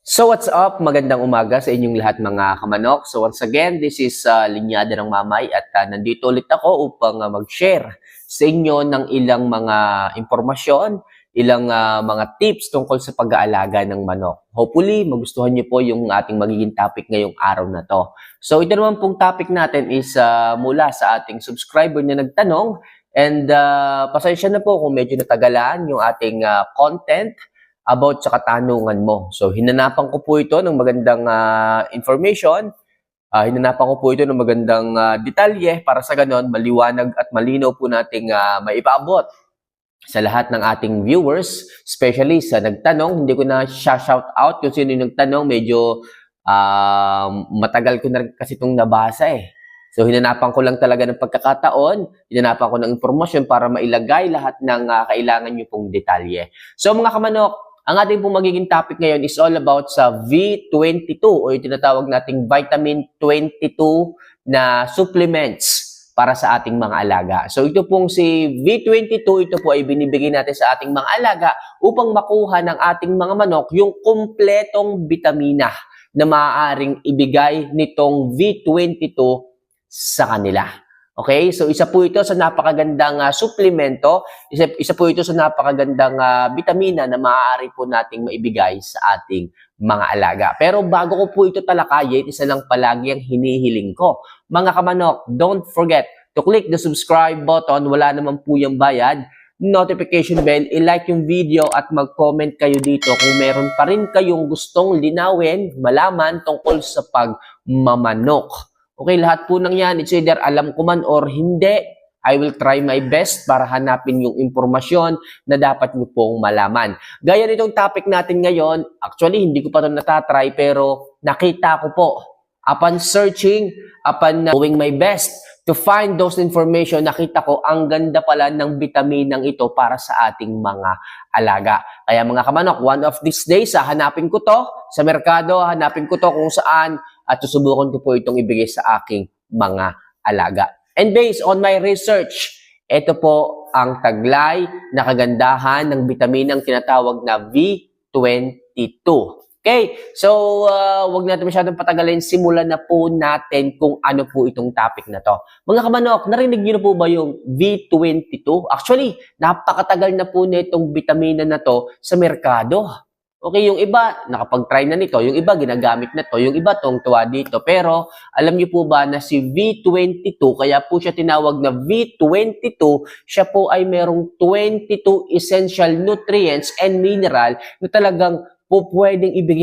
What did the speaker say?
So what's up? Magandang umaga sa inyong lahat mga kamanok. So once again, this is Linyada ng Mamay at nandito ulit ako upang mag-share sa inyo ng ilang mga impormasyon, ilang mga tips tungkol sa pag-aalaga ng manok. Hopefully, magustuhan niyo po yung ating magiging topic ngayong araw na to. So ito naman pong topic natin is mula sa ating subscriber na nagtanong and pasensya na po kung medyo natagalan yung ating content about sa katanungan mo. So, hinanapan ko po ito ng magandang information. Hinanapan ko po ito ng magandang detalye para sa ganon, maliwanag at malinaw po nating maipaabot sa lahat ng ating viewers, especially sa nagtanong. Hindi ko na shout out kung sino yung nagtanong. Medyo matagal ko na kasi itong nabasa eh. So, hinanapan ko lang talaga ng pagkakataon, hinanapan ko ng informasyon para mailagay lahat ng kailangan nyo pong detalye. So, mga kamanok, ang ating pong magiging topic ngayon is all about sa V22 o yung tinatawag nating vitamin 22 na supplements para sa ating mga alaga. So ito pong si V22, ito po ay binibigay natin sa ating mga alaga upang makuha ng ating mga manok yung kumpletong bitamina na maaaring ibigay nitong V22 sa kanila. Okay? So, isa po ito sa napakagandang suplemento. Isa po ito sa napakagandang bitamina na maaari po nating maibigay sa ating mga alaga. Pero bago ko po ito talakayin, isa lang palagi ang hinihiling ko. Mga kamanok, don't forget to click the subscribe button. Wala naman po yung bayad. Notification bell, i-like yung video at mag-comment kayo dito kung meron pa rin kayong gustong linawin, malaman tungkol sa pagmamanok. Okay, lahat po ng yan, it's either alam ko man or hindi, I will try my best para hanapin yung impormasyon na dapat nyo pong malaman. Gaya nitong topic natin ngayon, actually hindi ko pa ito natatry pero nakita ko po, upon searching, upon doing my best to find those information, nakita ko ang ganda pala ng bitaminang ito para sa ating mga alaga. Kaya mga kamanok, one of these days, hanapin ko to sa merkado, hanapin ko to kung saan at susubukan ko po itong ibigay sa aking mga alaga. And based on my research, ito po ang taglay na kagandahan ng bitaminang tinatawag na V22. Okay, so wag natin masyadong patagalin, simulan na po natin kung ano po itong topic na to. Mga kamanok, narinig niyo na po ba yung V22? Actually, napakatagal na po nitong bitamina na to sa merkado. Okay, yung iba, nakapag-try na nito. Yung iba, ginagamit na to. Yung iba, tuwa dito. Pero, alam niyo po ba na si V22, kaya po siya tinawag na V22, siya po ay merong 22 essential nutrients and mineral na talagang po pwedeng ibigay